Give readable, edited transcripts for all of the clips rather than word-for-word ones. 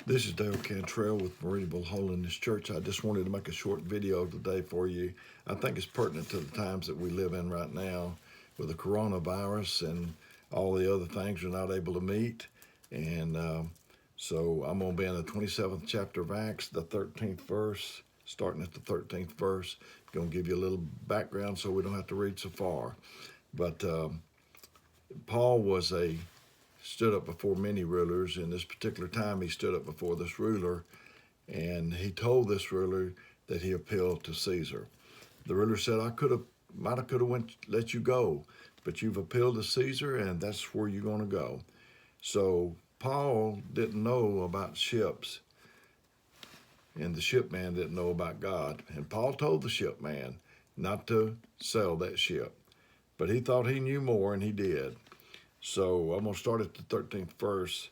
This is Dale Cantrell with Meridianville Holiness Church. I just wanted to make a short video today for you. I think it's pertinent to the times that we live in right now with the coronavirus and all the other things we're not able to meet. And so I'm going to be in the 27th chapter of Acts, the 13th verse, starting at the 13th verse. Going to give you a little background so we don't have to read so far. But Paul stood up before many rulers. In this particular time, he stood up before this ruler, and he told this ruler that he appealed to Caesar. The ruler said, I might have let you go, but you've appealed to Caesar, and that's where you're going to go. So Paul didn't know about ships, and the shipman didn't know about God. And Paul told the shipman not to sail that ship, but he thought he knew more, and he did. So I'm going to start at the 13th verse.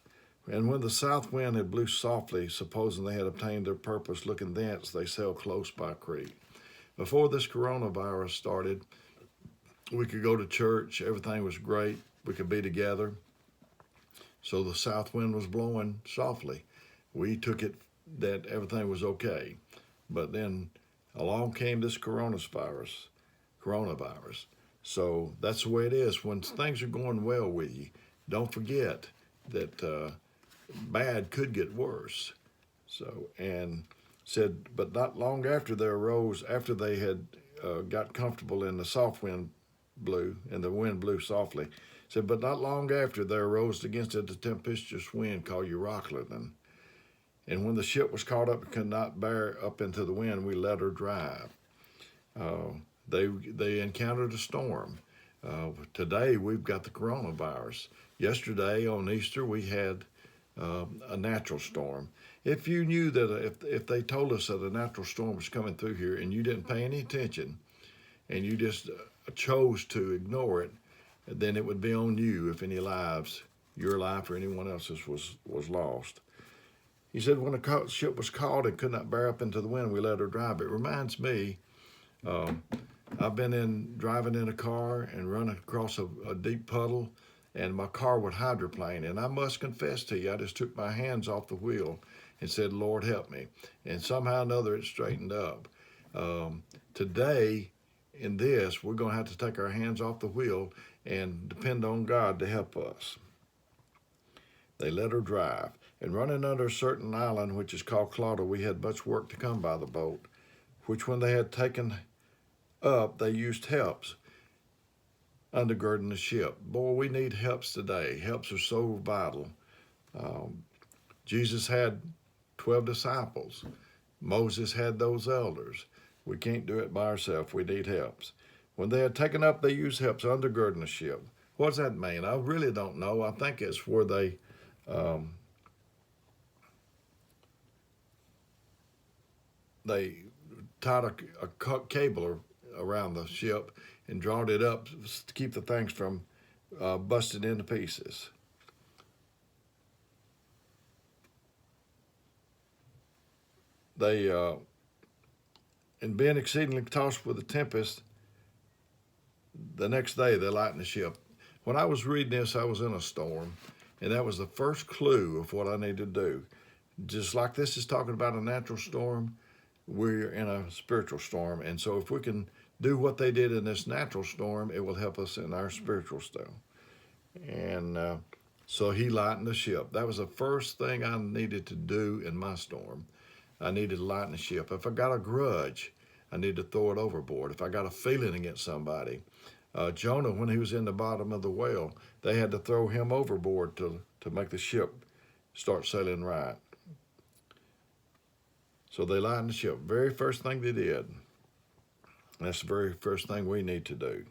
And when the south wind had blew softly, supposing they had obtained their purpose, looking thence, they sailed close by Crete. Before this coronavirus started, we could go to church. Everything was great. We could be together. So the south wind was blowing softly. We took it that everything was okay. But then along came this coronavirus. So that's the way it is. When things are going well with you, don't forget that bad could get worse. So, and said, but not long after there arose, after they had got comfortable and the soft wind blew, and the wind blew softly, said, but not long after there arose against it a tempestuous wind called Euroclydon. And when the ship was caught up and could not bear up into the wind, we let her drive. They encountered a storm. Today we've got the coronavirus. Yesterday on Easter we had a natural storm. If you knew that if they told us that a natural storm was coming through here and you didn't pay any attention and you just chose to ignore it, then it would be on you if any lives, your life or anyone else's, was lost. He said when the ship was caught and could not bear up into the wind, we let her drive. It reminds me, I've been driving in a car and running across a deep puddle, and my car would hydroplane. And I must confess to you, I just took my hands off the wheel and said, Lord, help me. And somehow or another, it straightened up. Today, in this, we're going to have to take our hands off the wheel and depend on God to help us. They let her drive. And running under a certain island, which is called Clauda, we had much work to come by the boat, which when they had taken up, they used helps, undergirding the ship. Boy, we need helps today. Helps are so vital. Jesus had 12 disciples. Moses had those elders. We can't do it by ourselves. We need helps. When they had taken up, they used helps, undergirding the ship. What does that mean? I really don't know. I think it's where they tied a cable around the ship and drawn it up to keep the things from busting into pieces. They, and being exceedingly tossed with a tempest, the next day they lightened the ship. When I was reading this, I was in a storm, and that was the first clue of what I need to do. Just like this is talking about a natural storm, we're in a spiritual storm. And so if we can do what they did in this natural storm, it will help us in our spiritual storm. And so he lightened the ship. That was the first thing I needed to do in my storm. I needed to lighten the ship. If I got a grudge, I need to throw it overboard. If I got a feeling against somebody, Jonah, when he was in the bottom of the whale, they had to throw him overboard to make the ship start sailing right. So they lightened the ship. Very first thing they did. That's the very first thing we need to do.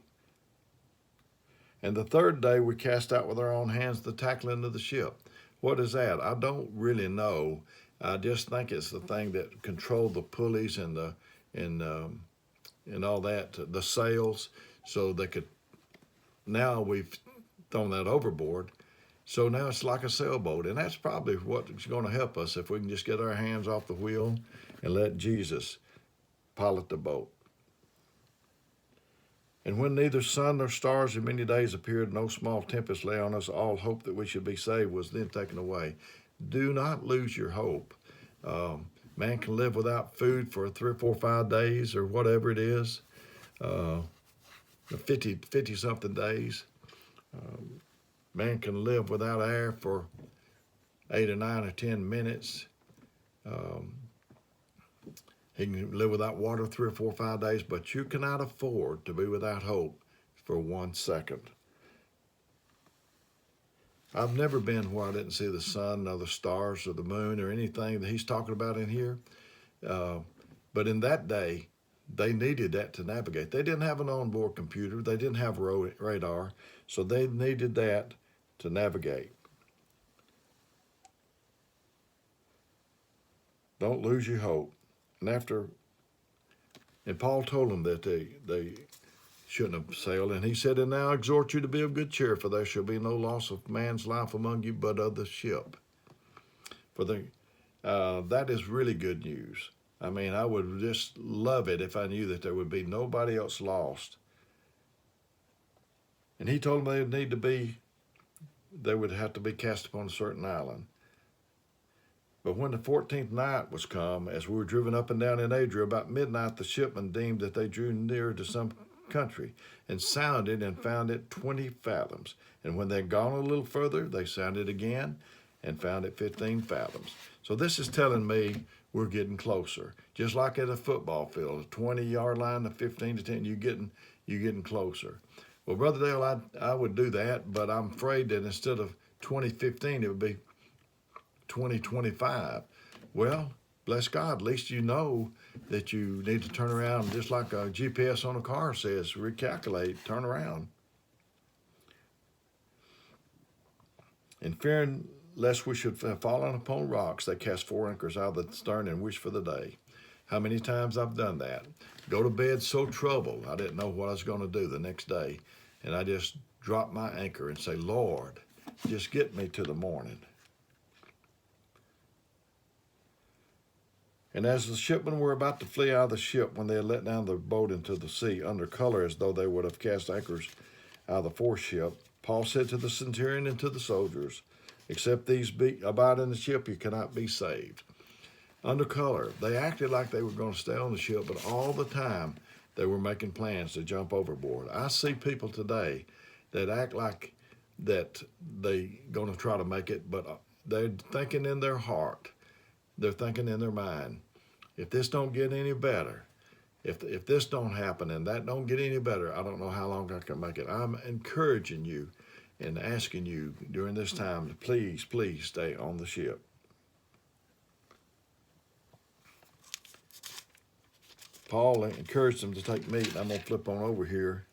And the third day we cast out with our own hands the tackling of the ship. What is that? I don't really know. I just think it's the thing that controlled the pulleys and all that, the sails, so they could. Now we've thrown that overboard, so now it's like a sailboat, and that's probably what's going to help us if we can just get our hands off the wheel and let Jesus pilot the boat. And when neither sun nor stars in many days appeared, no small tempest lay on us, all hope that we should be saved was then taken away. Do not lose your hope. Man can live without food for 3 or 4 or 5 days or whatever it is, 50 something days. Man can live without air for 8 or 9 or 10 minutes. He can live without water 3 or 4 or 5 days, but you cannot afford to be without hope for 1 second. I've never been where I didn't see the sun or the stars or the moon or anything that he's talking about in here. But in that day, they needed that to navigate. They didn't have an onboard computer. They didn't have radar. So they needed that to navigate. Don't lose your hope. And Paul told them that they shouldn't have sailed. And he said, and now I exhort you to be of good cheer, for there shall be no loss of man's life among you, but of the ship. That is really good news. I mean, I would just love it if I knew that there would be nobody else lost. And he told them they would have to be cast upon a certain island. But when the 14th night was come, as we were driven up and down in Adria, about midnight the shipmen deemed that they drew near to some country, and sounded and found it 20 fathoms. And when they had gone a little further, they sounded again and found it 15 fathoms. So this is telling me we're getting closer. Just like at a football field, a 20-yard line, a 15 to 10, you're getting closer. Well, Brother Dale, I would do that, but I'm afraid that instead of 2015, it would be 2025. Well, bless God, at least you know that you need to turn around, just like a GPS on a car says, recalculate, turn around. And fearing lest we should have fallen upon rocks, they cast 4 anchors out of the stern and wished for the day. How many times I've done that. Go to bed so troubled, I didn't know what I was going to do the next day. And I just drop my anchor and say, Lord, just get me to the morning. And as the shipmen were about to flee out of the ship, when they had let down the boat into the sea, under color as though they would have cast anchors out of the foreship, Paul said to the centurion and to the soldiers, except these abide in the ship, you cannot be saved. Under color, they acted like they were going to stay on the ship, but all the time they were making plans to jump overboard. I see people today that act like that they're going to try to make it, but they're thinking in their heart, they're thinking in their mind, if this don't get any better, if this don't happen and that don't get any better, I don't know how long I can make it. I'm encouraging you and asking you during this time to please, please stay on the ship. Paul encouraged them to take meat. I'm going to flip on over here.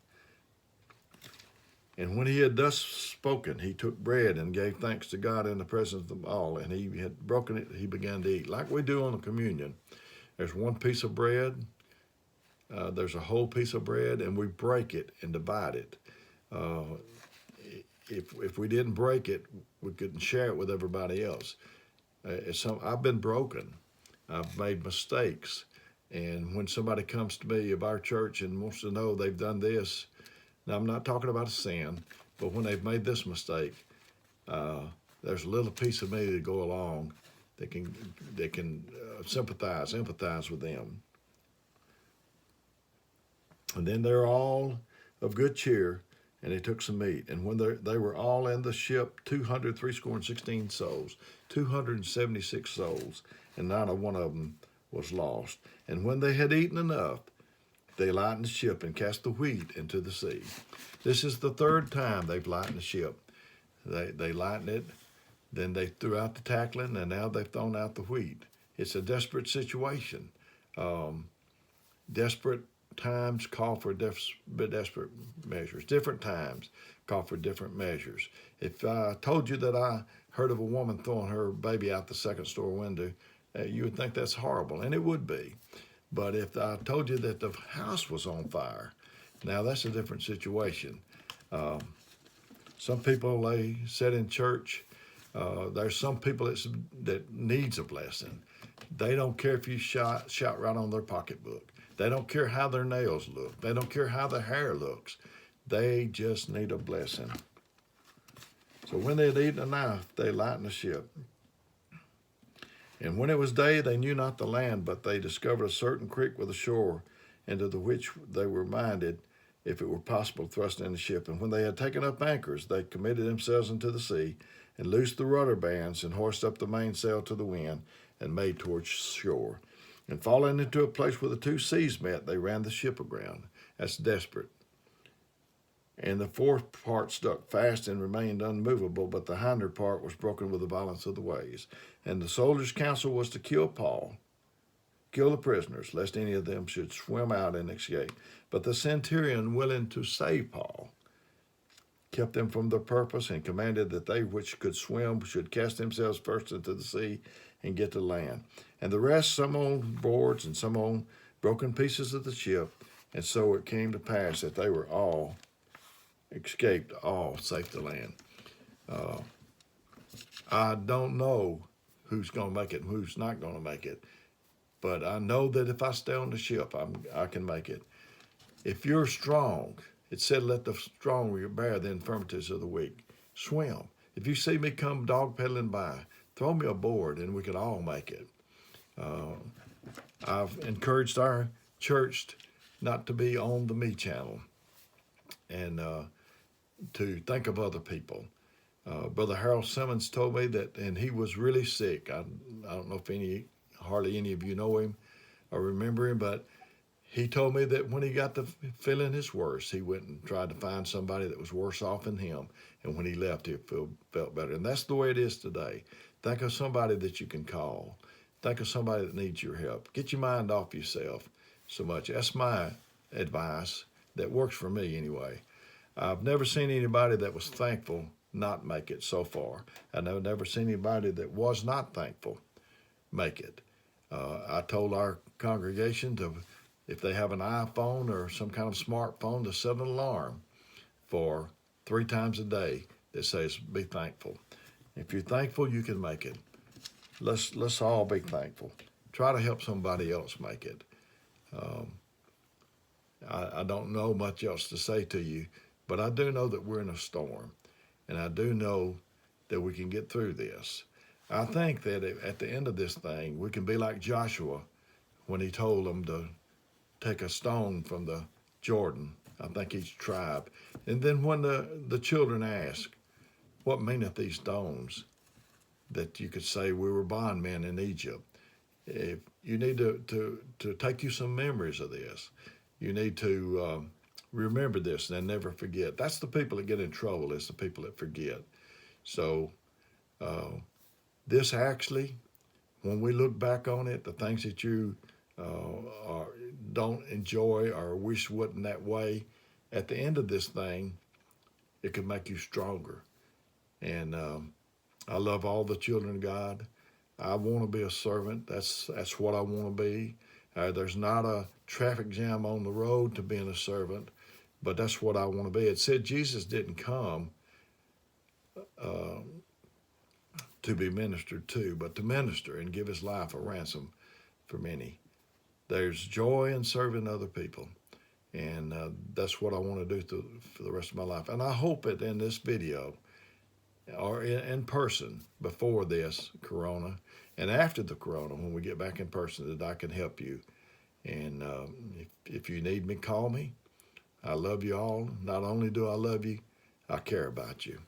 And when he had thus spoken, he took bread and gave thanks to God in the presence of them all. And he had broken it, he began to eat. Like we do on the communion. There's one piece of bread. There's a whole piece of bread, and we break it and divide it. If we didn't break it, we couldn't share it with everybody else. I've been broken. I've made mistakes. And when somebody comes to me of our church and wants to know they've done this, now I'm not talking about a sin, but when they've made this mistake, there's a little piece of me to go along that can sympathize, empathize with them. And then they're all of good cheer, and he took some meat. And when they were all in the ship, 316 souls, 276 souls, and not a one of them was lost. And when they had eaten enough, they lightened the ship and cast the wheat into the sea. This is the third time they've lightened the ship. They lightened it, then they threw out the tackling, and now they've thrown out the wheat. It's a desperate situation. Desperate times call for desperate measures. Different times call for different measures. If I told you that I heard of a woman throwing her baby out the second store window, you would think that's horrible, and it would be. But if I told you that the house was on fire, now that's a different situation. Some people, they sit in church. There's some people that needs a blessing. They don't care if you shout right on their pocketbook. They don't care how their nails look. They don't care how their hair looks. They just need a blessing. So when they had eaten enough, they lightened the ship. And when it was day, they knew not the land, but they discovered a certain creek with a shore, into the which they were minded, if it were possible, to thrust in the ship. And when they had taken up anchors, they committed themselves into the sea, and loosed the rudder bands, and hoised up the mainsail to the wind, and made towards shore. And falling into a place where the two seas met, they ran the ship aground. That's desperate. And the forepart stuck fast and remained unmoveable, but the hinder part was broken with the violence of the waves. And the soldiers' counsel was to kill the prisoners, lest any of them should swim out and escape. But the centurion, willing to save Paul, kept them from their purpose, and commanded that they which could swim should cast themselves first into the sea and get to land. And the rest, some on boards and some on broken pieces of the ship. And so it came to pass that they were all escaped, all safe to land. I don't know who's going to make it and who's not going to make it, but I know that if I stay on the ship, I can make it. If you're strong, it said, let the strong bear the infirmities of the weak. Swim. If you see me come dog pedaling by, throw me a board and we can all make it. I've encouraged our church not to be on the me channel and to think of other people. Brother Harold Simmons told me that, and he was really sick. I don't know if hardly any of you know him or remember him, but he told me that when he got to feeling his worst, he went and tried to find somebody that was worse off than him. And when he left, he felt better. And that's the way it is today. Think of somebody that you can call. Think of somebody that needs your help. Get your mind off yourself so much. That's my advice that works for me anyway. I've never seen anybody that was thankful not make it so far. I've never seen anybody that was not thankful make it. I told our congregation to, if they have an iPhone or some kind of smartphone, to set an alarm for 3 times a day that says, be thankful. If you're thankful, you can make it. Let's all be thankful. Try to help somebody else make it. I don't know much else to say to you, but I do know that we're in a storm, and I do know that we can get through this. I think that at the end of this thing, we can be like Joshua when he told them to take a stone from the Jordan, I think each tribe. And then when the children asked, what meaneth these stones? That you could say we were bondmen in Egypt. If you need to take you some memories of this. You need to remember this and never forget. That's the people that get in trouble, is the people that forget. So this actually, when we look back on it, the things that you don't enjoy or wish wasn't that way, at the end of this thing, it can make you stronger. And I love all the children of God. I want to be a servant. That's what I want to be. There's not a traffic jam on the road to being a servant, but that's what I want to be. It said Jesus didn't come to be ministered to, but to minister and give his life a ransom for many. There's joy in serving other people, and that's what I want to do for the rest of my life. And I hope that in this video, or in person before this corona, and after the corona, when we get back in person, that I can help you. And if you need me, call me. I love you all. Not only do I love you, I care about you.